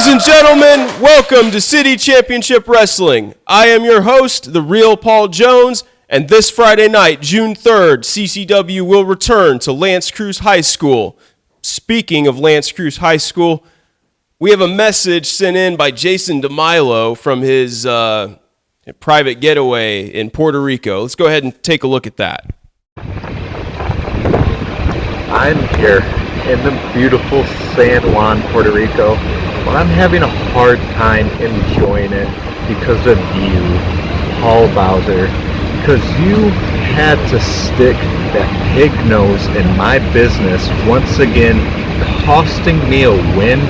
Ladies and gentlemen, welcome to City Championship Wrestling. I am your host, the real Paul Jones, and this Friday night, June 3rd, CCW will return to L'Anse Creuse High School. Speaking of L'Anse Creuse High School, we have a message sent in by Jason De Milo from his private getaway in Puerto Rico. Let's go ahead and take a look at that. I'm here in the beautiful San Juan, Puerto Rico, but I'm having a hard time enjoying it because of you, Paul Bowser, because you had to stick that pig nose in my business once again, costing me a win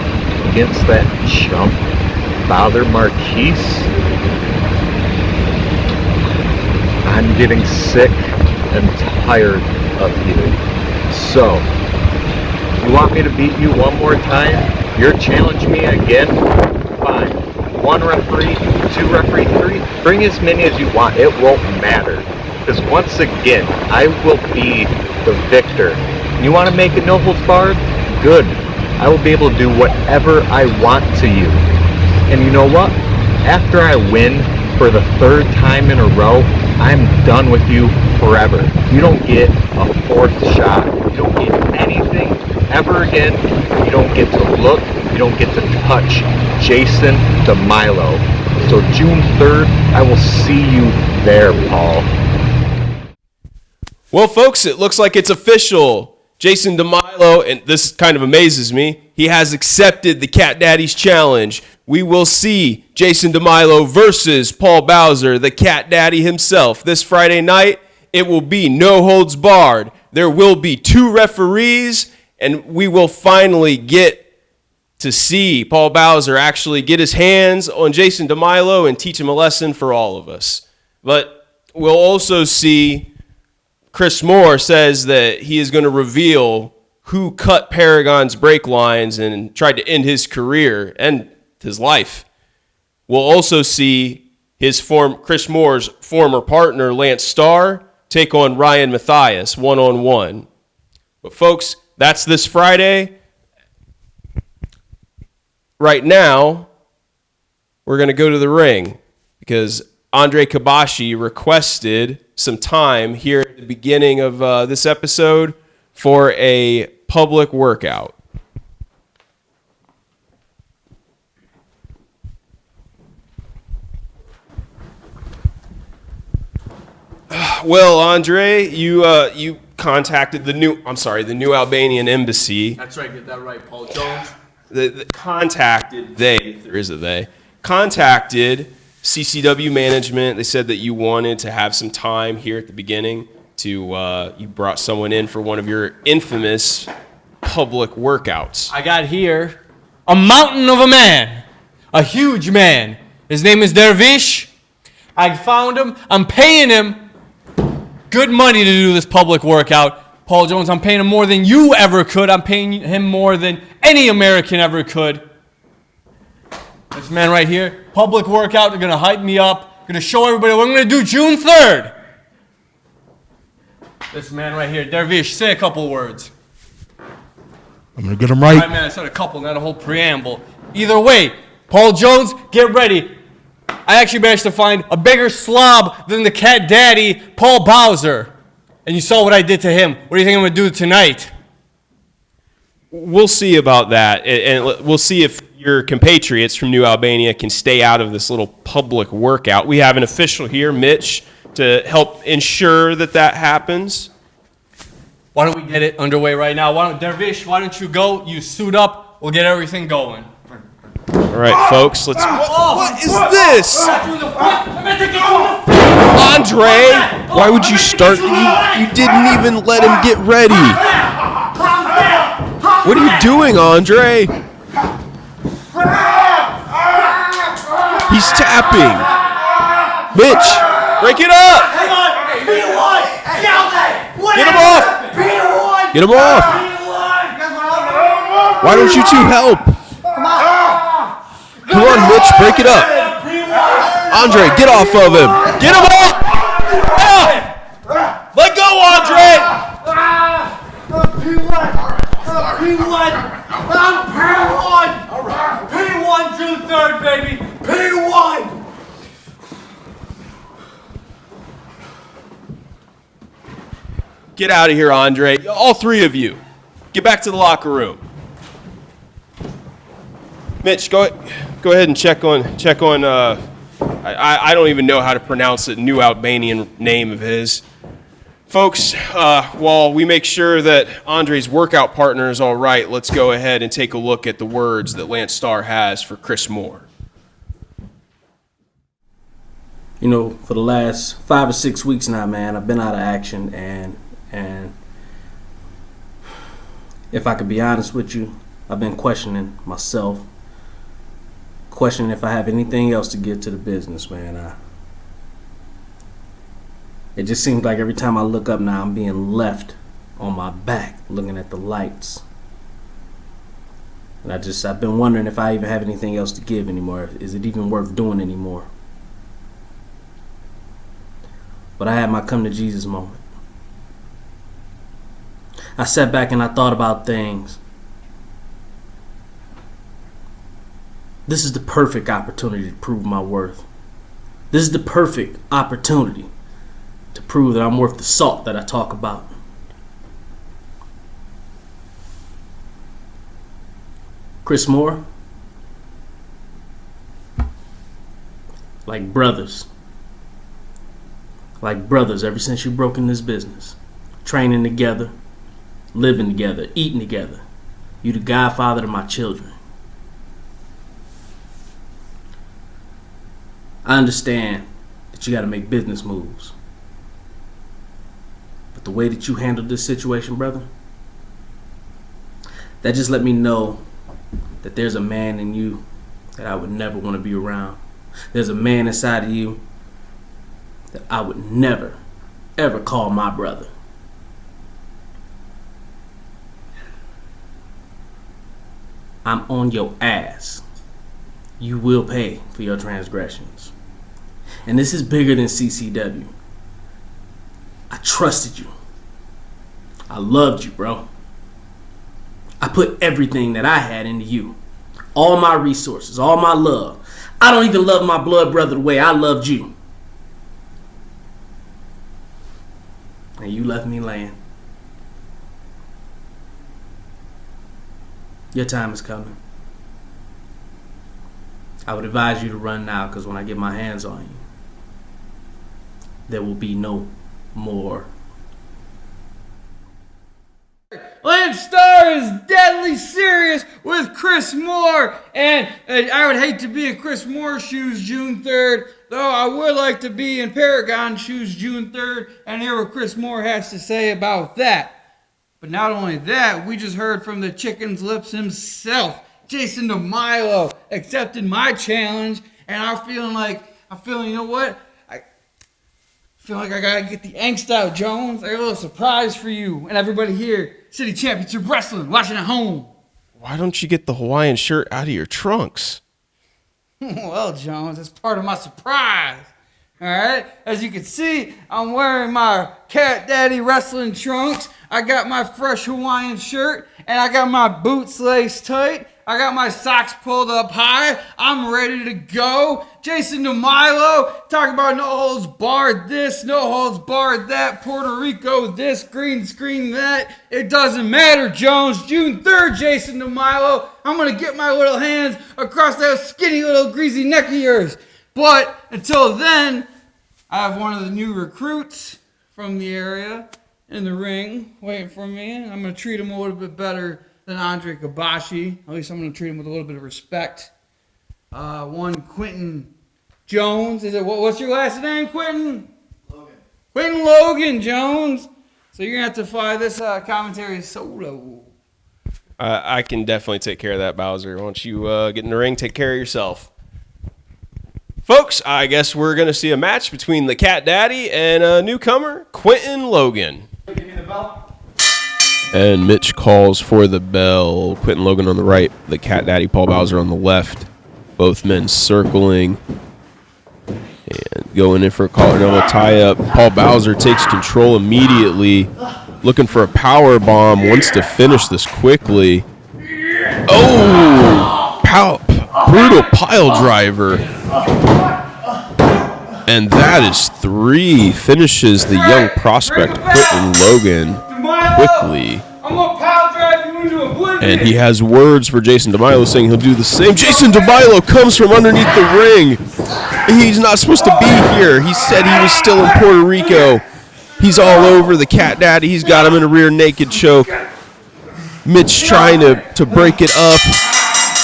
against that chump, Father Marquise. I'm getting sick and tired of you. So, you want me to beat you one more time? You're challenging me again? Fine. One referee, two referee, three. Bring as many as you want. It won't matter. Because once again, I will be the victor. You want to make it no holds barred? Good. I will be able to do whatever I want to you. And you know what? After I win for the third time in a row, I'm done with you forever. You don't get a fourth shot. You don't get anything ever again. You don't get to look. You don't get to touch Jason De Milo. So June 3rd, I will see you there, Paul. Well, folks, it looks like it's official. Jason De Milo, and this kind of amazes me, he has accepted the Cat Daddy's challenge. We will see Jason De Milo versus Paul Bowser, the Cat Daddy himself. This Friday night, it will be no holds barred. There will be two referees, and we will finally get to see Paul Bowser actually get his hands on Jason De Milo and teach him a lesson for all of us. But we'll also see Chris Moore says that he is going to reveal who cut Paragon's brake lines and tried to end his career and his life. We'll also see Chris Moore's former partner, Lance Starr, take on Ryan Matthias one-on-one. But folks, that's this Friday. Right now, we're going to go to the ring because Andre Kabashi requested some time here at the beginning of this episode for a public workout. Well, Andre, you contacted the new Albanian embassy. That's right, get that right, Paul Jones. Contacted CCW management. They said that you wanted to have some time here at the beginning you brought someone in for one of your infamous public workouts. I got here a mountain of a man, a huge man. His name is Dervish. I found him. I'm paying him good money to do this public workout. Paul Jones, I'm paying him more than you ever could. I'm paying him more than any American ever could. This man right here, public workout, they're going to hype me up. Going to show everybody what I'm going to do June 3rd. This man right here, Dervish, say a couple words. I'm going to get him right. All right, man, I said a couple, not a whole preamble. Either way, Paul Jones, get ready. I actually managed to find a bigger slob than the Cat Daddy, Paul Bowser. And you saw what I did to him. What do you think I'm going to do tonight? We'll see about that, and we'll see if your compatriots from New Albania can stay out of this little public workout. We have an official here, Mitch, to help ensure that happens. Why don't we get it underway right now? Dervish, why don't you go? You suit up. We'll get everything going. All right, folks, let's... What is this? Andre, why would you start? You didn't even let him get ready. What are you doing, Andre? He's tapping. Mitch, break it up. Get him off. Get him off. Why don't you two help? Come on, Mitch, break it up. Andre, get off of him. Get him off. Let go, Andre. P1. I'm P1. 1/3, baby. P1! Get out of here, Andre. All three of you. Get back to the locker room. Mitch, go ahead and check on. I don't even know how to pronounce the new Albanian name of his. Folks, while we make sure that Andre's workout partner is all right, let's go ahead and take a look at the words that Lance Starr has for Chris Moore. You know, for the last 5 or 6 weeks now, man, I've been out of action, and if I could be honest with you, I've been questioning myself, questioning if I have anything else to give to the business, man. It just seems like every time I look up now, I'm being left on my back looking at the lights. And I've been wondering if I even have anything else to give anymore. Is it even worth doing anymore? But I had my come to Jesus moment. I sat back and I thought about things. This is the perfect opportunity to prove my worth. This is the perfect opportunity to prove that I'm worth the salt that I talk about. Chris Moore, like brothers ever since you broke in this business, training together, living together, eating together. You the godfather to my children. I understand that you got to make business moves. But the way that you handled this situation, brother, that just let me know that there's a man in you that I would never want to be around. There's a man inside of you that I would never, ever call my brother. I'm on your ass. You will pay for your transgressions. And this is bigger than CCW. I trusted you. I loved you, bro. I put everything that I had into you. All my resources, all my love. I don't even love my blood brother the way I loved you. And you left me laying. Your time is coming. I would advise you to run now, because when I get my hands on you, there will be no more. Lance Starr is deadly serious with Chris Moore, and I would hate to be in Chris Moore's shoes June 3rd, though I would like to be in Paragon's shoes June 3rd and hear what Chris Moore has to say about that. But not only that, we just heard from the chicken's lips himself. Jason De Milo accepted my challenge, and I'm feeling, you know what? I feel like I gotta get the angst out, Jones. I got a little surprise for you and everybody here. City Championship Wrestling, watching at home. Why don't you get the Hawaiian shirt out of your trunks? Well, Jones, that's part of my surprise. All right, as you can see, I'm wearing my Cat Daddy wrestling trunks. I got my fresh Hawaiian shirt, and I got my boots laced tight. I got my socks pulled up high. I'm ready to go. Jason De Milo, talking about no holds barred this, no holds barred that, Puerto Rico this, green screen that. It doesn't matter, Jones. June 3rd, Jason De Milo. I'm going to get my little hands across that skinny little greasy neck of yours. But until then, I have one of the new recruits from the area in the ring waiting for me. I'm going to treat him a little bit better than Andre Kabashi. At least I'm going to treat him with a little bit of respect. One Quinten Jones. What's your last name, Quinten? Logan. Quinten Logan Jones. So you're going to have to fly this commentary solo. I can definitely take care of that, Bowser. Why don't you get in the ring, take care of yourself. Folks, I guess we're going to see a match between the Cat Daddy and a newcomer, Quinten Logan. Give me the bell. And Mitch calls for the bell. Quinten Logan on the right, the Cat Daddy, Paul Bowser on the left. Both men circling and going in for a collar and elbow tie-up. Paul Bowser takes control immediately, looking for a power bomb, wants to finish this quickly. Oh! brutal pile driver. And that is 3. Finishes the young prospect Quinten Logan quickly. I'm gonna power drive you into oblivion. And he has words for Jason De Milo saying he'll do the same. Jason De Milo comes from underneath the ring. He's not supposed to be here. He said he was still in Puerto Rico. He's all over the cat daddy. He's got him in a rear naked choke. Mitch trying to break it up.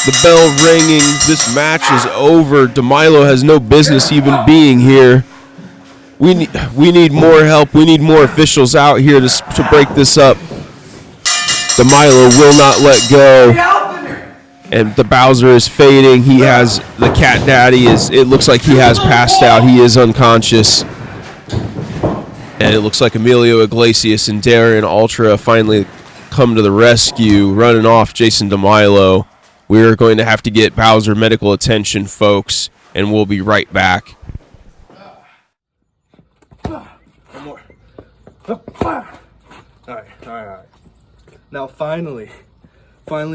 The bell ringing. This match is over. De Milo has no business even being here. We need more help. We need more officials out here to break this up. De Milo will not let go. And the Bowser is fading. He has the cat daddy. It looks like he has passed out. He is unconscious. And it looks like Emilio, Iglesias, and Darion Ultra finally come to the rescue, running off Jason De Milo. We are going to have to get Bowser medical attention, folks, and we'll be right back. One more. All right. Now finally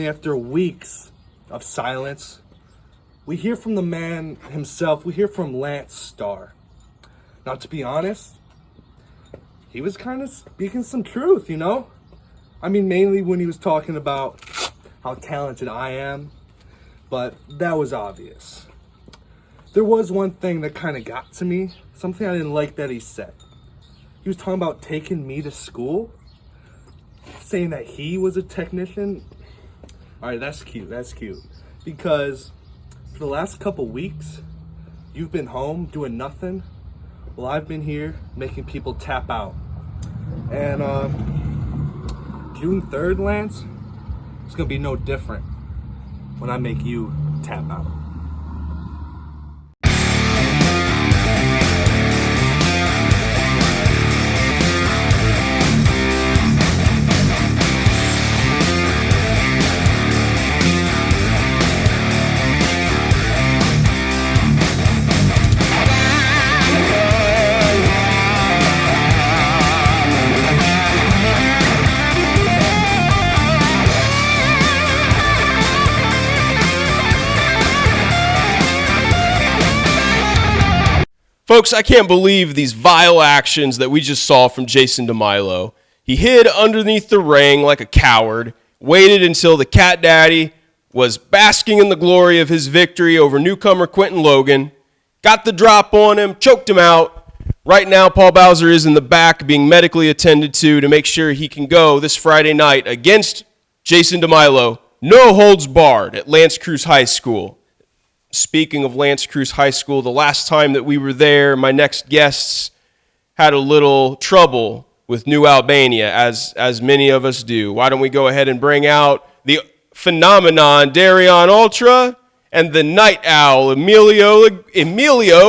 after weeks of silence, we hear from the man himself. We hear from Lance Starr. Now, to be honest, he was kind of speaking some truth, you know? I mean, mainly when he was talking about how talented I am, but that was obvious. There was one thing that kind of got to me, something I didn't like that he said. He was talking about taking me to school, saying that he was a technician. All right, that's cute, because for the last couple weeks, you've been home doing nothing. Well, I've been here making people tap out. And June 3rd, Lance, it's gonna be no different when I make you tap out. Folks, I can't believe these vile actions that we just saw from Jason De Milo. He hid underneath the ring like a coward, waited until the cat daddy was basking in the glory of his victory over newcomer Quinten Logan, got the drop on him, choked him out. Right now, Paul Bowser is in the back being medically attended to make sure he can go this Friday night against Jason De Milo. No holds barred at L'Anse Creuse High School. Speaking of L'Anse Creuse High School, the last time that we were there, my next guests had a little trouble with New Albania, as many of us do. Why don't we go ahead and bring out the phenomenon Darion Ultra and the night owl Emilio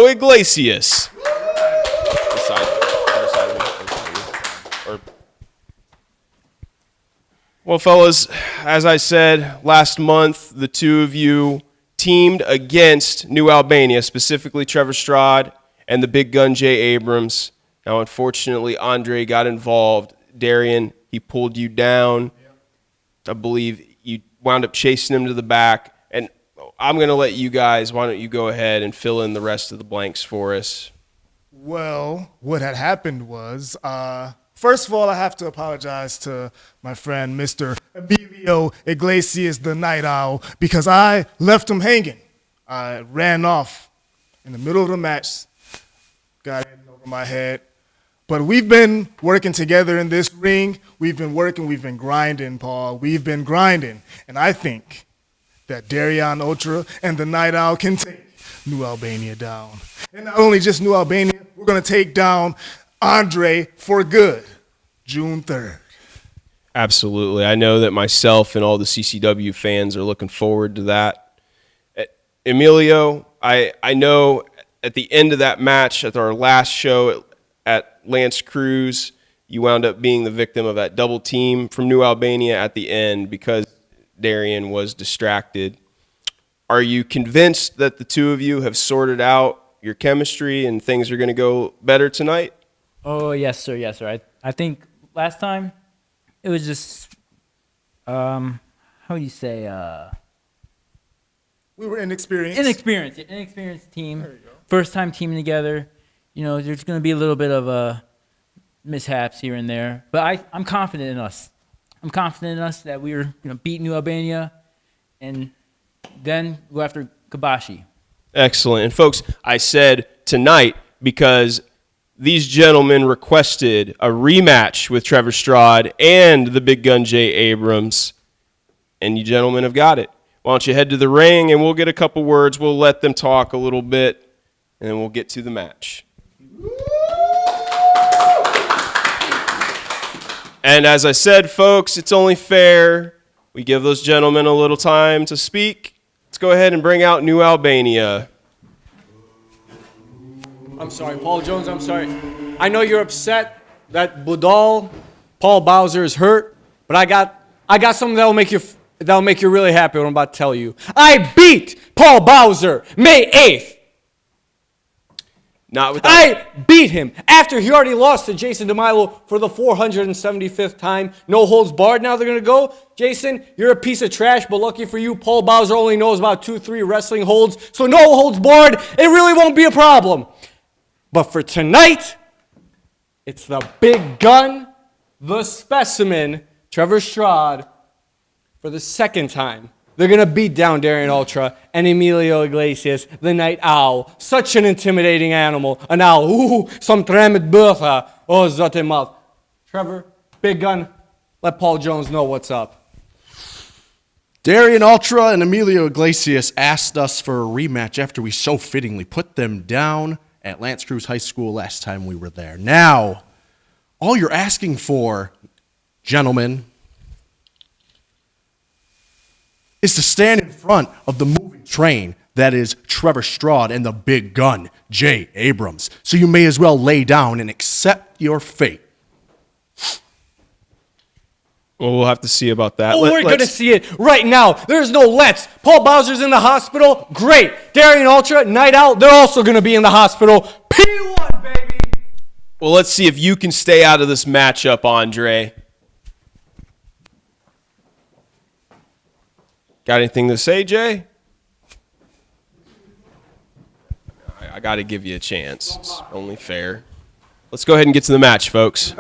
Iglesias. Well, fellas, as I said, last month, the two of you teamed against New Albania, specifically Trevor Stroud and the big gun Jay Abrams. Now, unfortunately, Andre got involved. Darion, he pulled you down. I believe you wound up chasing him to the back. And I'm going to let you guys, why don't you go ahead and fill in the rest of the blanks for us. Well, what had happened was, first of all, I have to apologize to my friend, Mr. Emilio Iglesias, the Night Owl, because I left him hanging. I ran off in the middle of the match, got in over my head. But we've been working together in this ring. We've been grinding, Paul. We've been grinding. And I think that Darion Ultra and the Night Owl can take New Albania down. And not only just New Albania, we're going to take down Andre for good, June 3rd. Absolutely. I know that myself and all the CCW fans are looking forward to that. Emilio, I know at the end of that match, at our last show at L'Anse Creuse, you wound up being the victim of that double team from New Albania at the end because Darion was distracted. Are you convinced that the two of you have sorted out your chemistry and things are going to go better tonight? Oh, yes, sir. I think last time it was just, how do you say, We were inexperienced. Inexperienced team. First time teaming together. You know, there's going to be a little bit of mishaps here and there, but I'm confident in us. I'm confident in us that we were going to beat New Albania and then go after Kabashi. Excellent. And folks, I said tonight because these gentlemen requested a rematch with Trevor Stroud and the big gun Jay Abrams, and you gentlemen have got it. Why don't you head to the ring, and we'll get a couple words. We'll let them talk a little bit, and then we'll get to the match. And as I said, folks, it's only fair we give those gentlemen a little time to speak. Let's go ahead and bring out New Albania. I'm sorry, Paul Jones, I'm sorry. I know you're upset that Budal, Paul Bowser is hurt, but I got something that'll make you really happy what I'm about to tell you. I beat Paul Bowser May 8th. Not without. I beat him after he already lost to Jason De Milo for the 475th time. No holds barred. Now they're going to go. Jason, you're a piece of trash, but lucky for you, Paul Bowser only knows about 2-3 wrestling holds, so no holds barred. It really won't be a problem. But for tonight, it's the big gun, the specimen, Trevor Stroud, for the second time. They're going to beat down Darion Ultra and Emilio Iglesias, the Night Owl. Such an intimidating animal. An owl. Ooh, some tremet bertha. Oh, zotemal. Trevor, big gun, let Paul Jones know what's up. Darion Ultra and Emilio Iglesias asked us for a rematch after we so fittingly put them down at Lance Cruz High School last time we were there. Now, all you're asking for, gentlemen, is to stand in front of the moving train that is Trevor Stroud and the big gun, Jay Abrams. So you may as well lay down and accept your fate. Well, we'll have to see about that. We're going to see it right now. There's no let's. Paul Bowser's in the hospital. Great. Darion Ultra, Night Out, they're also going to be in the hospital. P1, baby. Well, let's see if you can stay out of this matchup, Andre. Got anything to say, Jay? I got to give you a chance. It's only fair. Let's go ahead and get to the match, folks.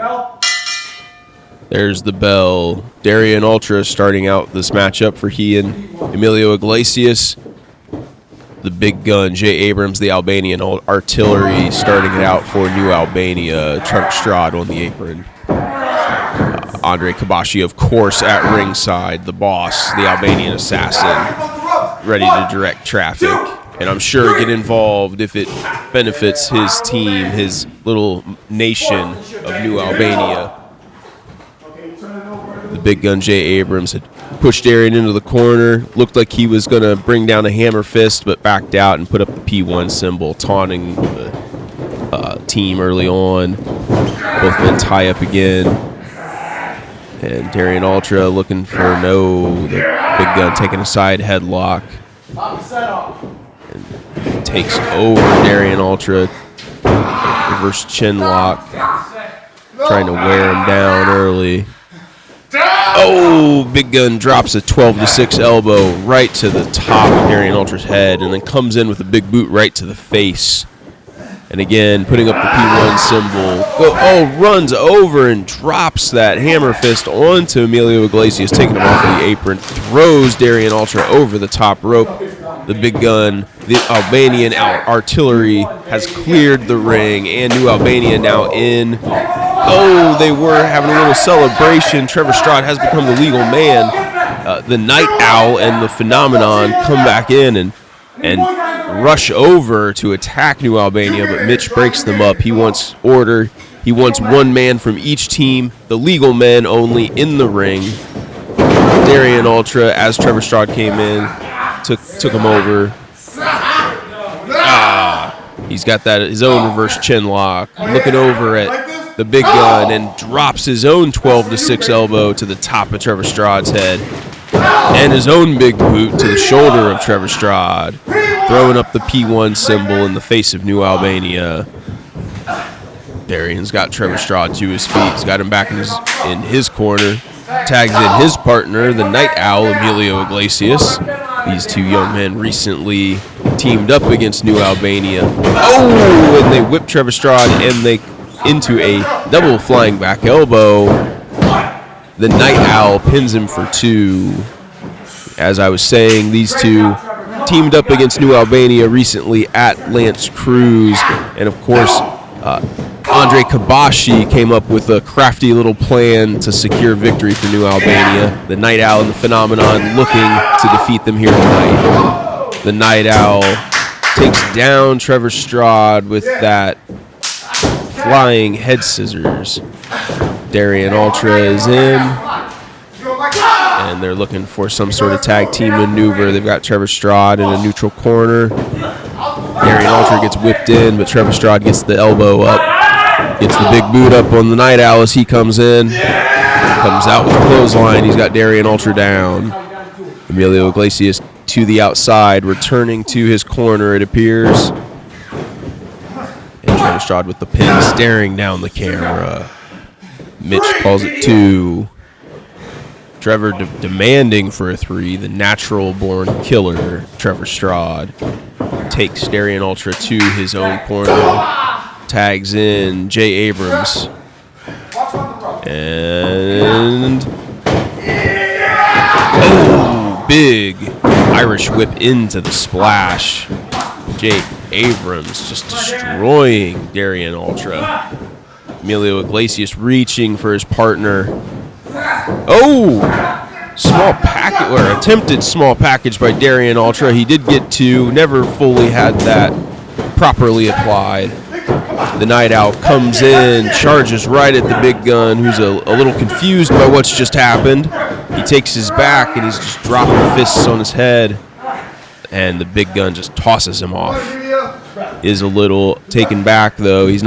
There's the bell. Darion Ultra starting out this matchup for he and Emilio Iglesias. The big gun, Jay Abrams, the Albanian artillery, starting it out for New Albania. Trevor Stroud on the apron. Andre Kabashi, of course, at ringside. The boss, the Albanian assassin, ready to direct traffic. And I'm sure get involved if it benefits his team, his little nation of New Albania. The big gun, Jay Abrams, had pushed Darion into the corner. Looked like he was going to bring down a hammer fist, but backed out and put up the P1 symbol, taunting the team early on. Both men tie up again. And Darion Ultra looking for the big gun taking a side headlock. And takes over Darion Ultra. Reverse chin lock. Trying to wear him down early. Oh, big gun drops a 12-6 elbow right to the top of Darion Ultra's head and then comes in with a big boot right to the face. And again, putting up the P1 symbol. Runs over and drops that hammer fist onto Emilio Iglesias, taking him off of the apron. Throws Darion Ultra over the top rope. The big gun, the Albanian artillery, has cleared the ring, and New Albania now in. Oh, they were having a little celebration. Trevor Stroud has become the legal man. The Night Owl and the Phenomenon come back in and rush over to attack New Albania, but Mitch breaks them up. He wants order. He wants one man from each team, the legal men only in the ring. Darion Ultra, as Trevor Stroud came in, took him over. He's got his own reverse chin lock. Looking over at the big gun and drops his own 12-6 elbow to the top of Trevor Stroud's head. And his own big boot to the shoulder of Trevor Stroud, throwing up the P1 symbol in the face of New Albania. Darion's got Trevor Stroud to his feet. He's got him back in his corner. Tags in his partner, the Night Owl, Emilio Iglesias. These two young men recently teamed up against New Albania. Oh, and they whip Trevor Strad and they into a double flying back elbow. The Night Owl pins him for 2. As I was saying, these two teamed up against New Albania recently at Lance Cruz. And of course, Andre Kabashi came up with a crafty little plan to secure victory for New Albania. The Night Owl and the Phenomenon looking to defeat them here tonight. The Night Owl takes down Trevor Strad with that flying head scissors. Darion Ultra is in, and they're looking for some sort of tag team maneuver. They've got Trevor Strad in a neutral corner. Darion Ultra gets whipped in, but Trevor Strad gets the elbow up. Gets the big boot up on the Night Owl as he comes in. Comes out with a clothesline. He's got Darion Ultra down. Emilio Iglesias to the outside, returning to his corner, it appears. And Trevor Strad with the pin, staring down the camera. Mitch calls it 2. Trevor demanding for a 3. The natural-born killer, Trevor Strad, takes Darion Ultra to his own corner. Tags in Jay Abrams. And big Irish whip into the splash. Jay Abrams just destroying Darion Ultra. Emilio Iglesias reaching for his partner. Oh! Small package, or attempted small package by Darion Ultra. He did get 2, never fully had that properly applied. The Night Owl comes in, charges right at the big gun, who's a little confused by what's just happened. He takes his back, and he's just dropping fists on his head. And the big gun just tosses him off. Is a little taken back, though. He's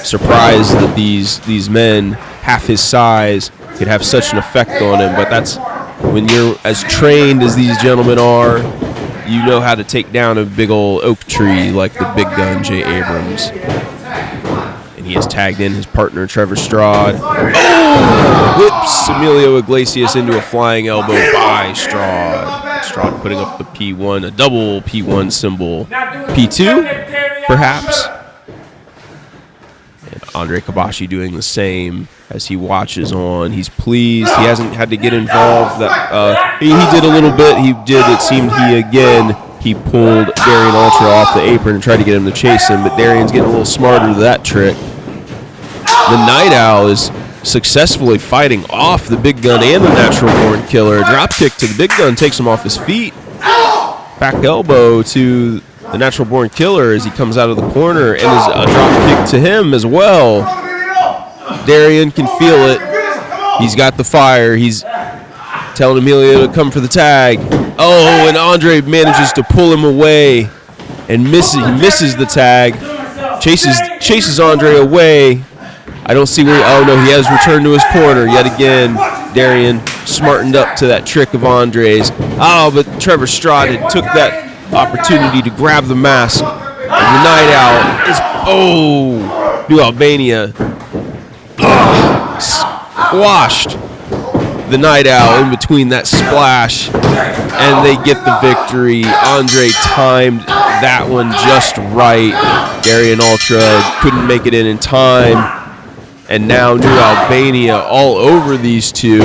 surprised that these men, half his size, could have such an effect on him. But that's when you're as trained as these gentlemen are, you know how to take down a big old oak tree like the big gun, Jay Abrams. And he has tagged in his partner, Trevor Strad. Oh! Whips Emilio Iglesias into a flying elbow by Strad. Strad putting up the P1, a double P1 symbol. P2, perhaps? And Andre Kabashi doing the same as he watches on. He's pleased. He hasn't had to get involved. He did a little bit. It seemed he pulled Darion Ultra off the apron and tried to get him to chase him, but Darion's getting a little smarter to that trick. The Night Owl is successfully fighting off the big gun and the natural-born killer. A drop kick to the big gun takes him off his feet. Back elbow to the natural-born killer as he comes out of the corner, and is a drop kick to him as well. Darion can feel it. He's got the fire. He's telling Emilio to come for the tag. Oh, and Andre manages to pull him away and misses. He misses the tag. Chases Andre away. I don't see where. Oh no, he has returned to his corner yet again. Darion smartened up to that trick of Andre's. Oh, but Trevor Strad took that opportunity to grab the mask. And the Night Owl is New Albania squashed the Night Owl in between that splash, and they get the victory. Andre timed that one just right. Darion Ultra couldn't make it in time. And now New Albania all over these two,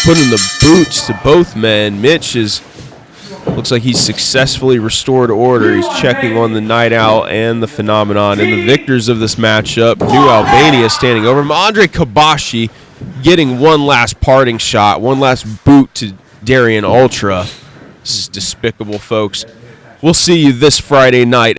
putting the boots to both men. Mitch looks like he's successfully restored order. He's checking on the Night Owl and the Phenomenon. And the victors of this matchup, New Albania standing over him. Andre Kabashi getting one last parting shot, one last boot to Darion Ultra. This is despicable, folks. We'll see you this Friday night.